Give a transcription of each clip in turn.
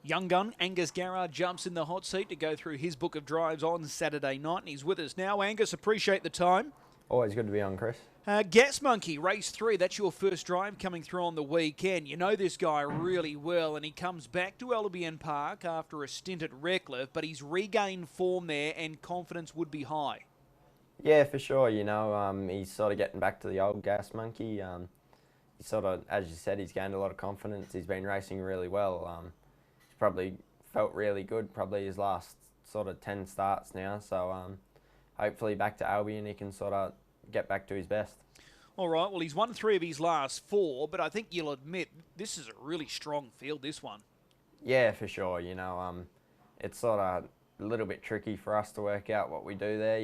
Young gun Angus Garrard jumps in the hot seat to go through his book of drives on Saturday night, and he's with us now. Angus, appreciate the time. Always good to be on, Chris. Gas Monkey, race 3, that's your first drive coming through on the weekend. You know this guy really well, and he comes back to Albion Park after a stint at Redcliffe, but he's regained form there and confidence would be high. Yeah, for sure. He's sort of getting back to the old Gas Monkey. He's sort of, as you said, he's gained a lot of confidence. He's been racing really well. He's probably felt really good, probably his last sort of 10 starts now. So hopefully back to Albion he can sort of get back to his best. All right, well, he's won 3 of his last 4, but I think you'll admit this is a really strong field, this one. Yeah, for sure. It's sort of a little bit tricky for us to work out what we do there.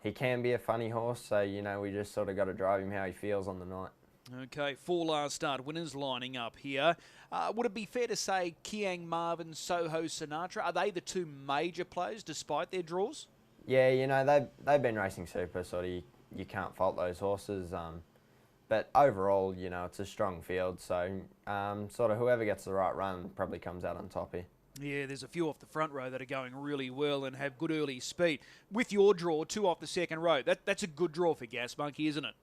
He can be a funny horse, so, we just sort of got to drive him how he feels on the night. Okay, 4 last start winners lining up here. Would it be fair to say Kiang, Marvin, Soho, Sinatra, are they the 2 major players despite their draws? Yeah, they've been racing super, sort of you can't fault those horses. But overall, it's a strong field, so sort of whoever gets the right run probably comes out on top here. Yeah, there's a few off the front row that are going really well and have good early speed. With your draw, 2 off the second row, that's a good draw for Gas Monkey, isn't it?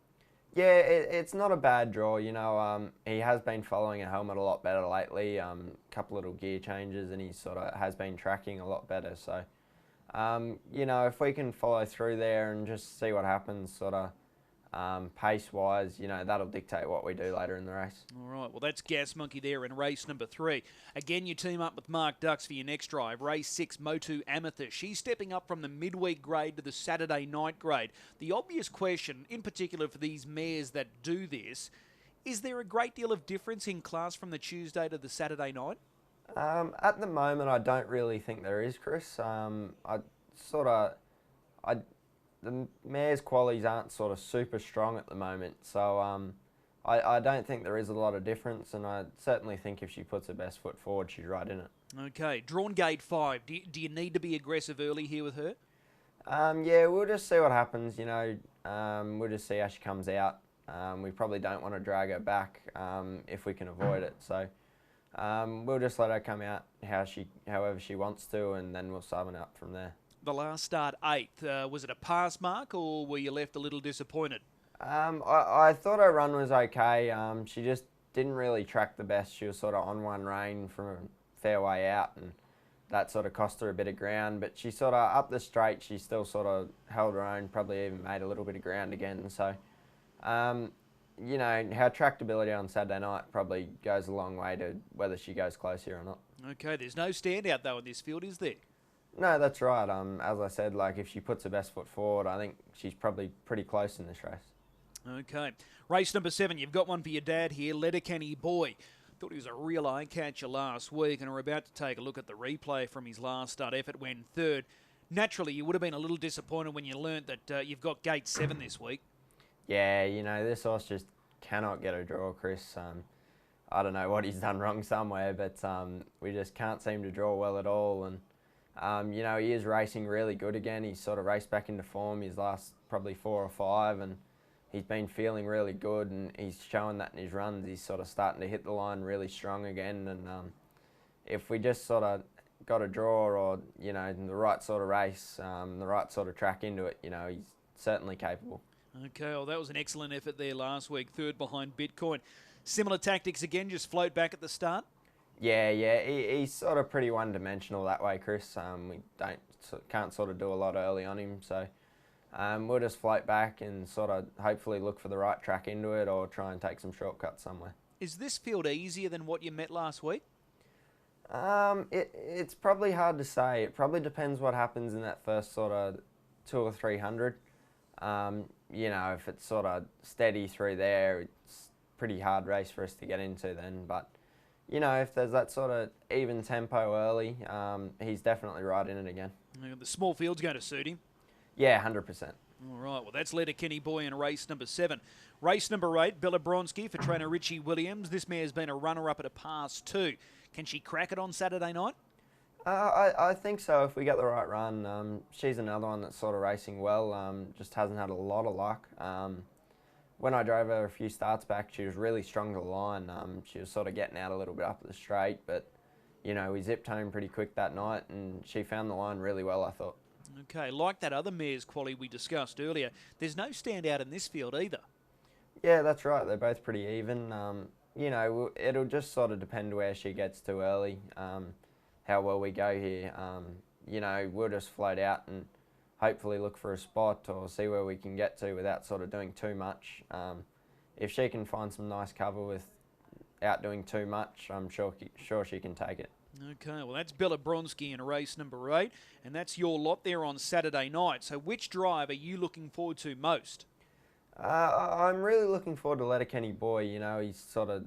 Yeah, it's not a bad draw. He has been following a helmet a lot better lately. Couple little gear changes, and he sort of has been tracking a lot better. So, if we can follow through there and just see what happens, sort of pace-wise, that'll dictate what we do later in the race. All right, well, that's Gas Monkey there in race number 3. Again, you team up with Mark Dux for your next drive. Race 6, Motu Amethyst. She's stepping up from the midweek grade to the Saturday night grade. The obvious question, in particular for these mares that do this, is there a great deal of difference in class from the Tuesday to the Saturday night? At the moment, I don't really think there is, Chris. The mare's qualities aren't sort of super strong at the moment, so I don't think there is a lot of difference, and I certainly think if she puts her best foot forward, she's right in it. Okay, drawn gate 5. Do you need to be aggressive early here with her? Yeah, we'll just see what happens, we'll just see how she comes out. We probably don't want to drag her back if we can avoid it, so we'll just let her come out however she wants to, and then we'll sum it up from there. The last start, 8th. Was it a pass mark, or were you left a little disappointed? I thought her run was okay. She just didn't really track the best. She was sort of on one rein from a fair way out, and that sort of cost her a bit of ground. But she sort of, up the straight, she still sort of held her own, probably even made a little bit of ground again. So, her tractability on Saturday night probably goes a long way to whether she goes close here or not. Okay, there's no standout, though, in this field, is there? No, that's right. As I said, if she puts her best foot forward, I think she's probably pretty close in this race. Okay. Race number 7, you've got one for your dad here, Letterkenny Boy. Thought he was a real eye-catcher last week, and we're about to take a look at the replay from his last start effort when 3rd. Naturally, you would have been a little disappointed when you learnt that you've got gate 7 this week. Yeah, this horse just cannot get a draw, Chris. I don't know what he's done wrong somewhere, but we just can't seem to draw well at all, and he is racing really good again. He's sort of raced back into form his last probably 4 or 5, and he's been feeling really good, and he's showing that in his runs. He's sort of starting to hit the line really strong again, and if we just sort of got a draw or, in the right sort of race, the right sort of track into it, he's certainly capable. Okay, well, that was an excellent effort there last week, 3rd behind Bitcoin. Similar tactics again, just float back at the start? Yeah, he's sort of pretty one-dimensional that way, Chris. We can't sort of do a lot early on him, so we'll just float back and sort of hopefully look for the right track into it or try and take some shortcuts somewhere. Is this field easier than what you met last week? It's probably hard to say. It probably depends what happens in that first sort of 200 or 300. If it's sort of steady through there, it's a pretty hard race for us to get into then, but if there's that sort of even tempo early, he's definitely right in it again. The small field's going to suit him? Yeah, 100%. All right, well, that's Letterkenny Boy in race number 7. Race number 8, Bella Bronski for trainer Richie Williams. This mare's been a runner-up at a pass 2. Can she crack it on Saturday night? I think so if we get the right run. She's another one that's sort of racing well, just hasn't had a lot of luck. when I drove her a few starts back, she was really strong to the line. She was sort of getting out a little bit up the straight, but you know, we zipped home pretty quick that night, and she found the line really well, I thought. Okay, like that other mare's quality we discussed earlier, there's no standout in this field either. Yeah, that's right. They're both pretty even. You know, it'll just sort of depend where she gets to early, how well we go here. You know, we'll just float out and hopefully look for a spot or see where we can get to without sort of doing too much. If she can find some nice cover without doing too much, I'm sure she can take it. Okay, well, that's Bella Bronski in race number 8, and that's your lot there on Saturday night. So which drive are you looking forward to most? I'm really looking forward to Letterkenny Boy. You know, he's sort of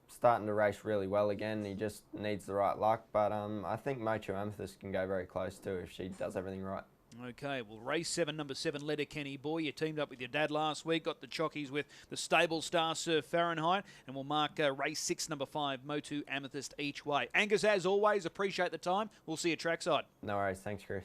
starting to race really well again. He just needs the right luck, but I think Motu Amethyst can go very close too if she does everything right. Okay, well, race 7, number 7, Letterkenny Boy. You teamed up with your dad last week, got the chockies with the stable star Sir Fahrenheit, and we'll mark race 6, number 5, Motu Amethyst each way. Angus, as always, appreciate the time. We'll see you trackside. No worries. Thanks, Chris.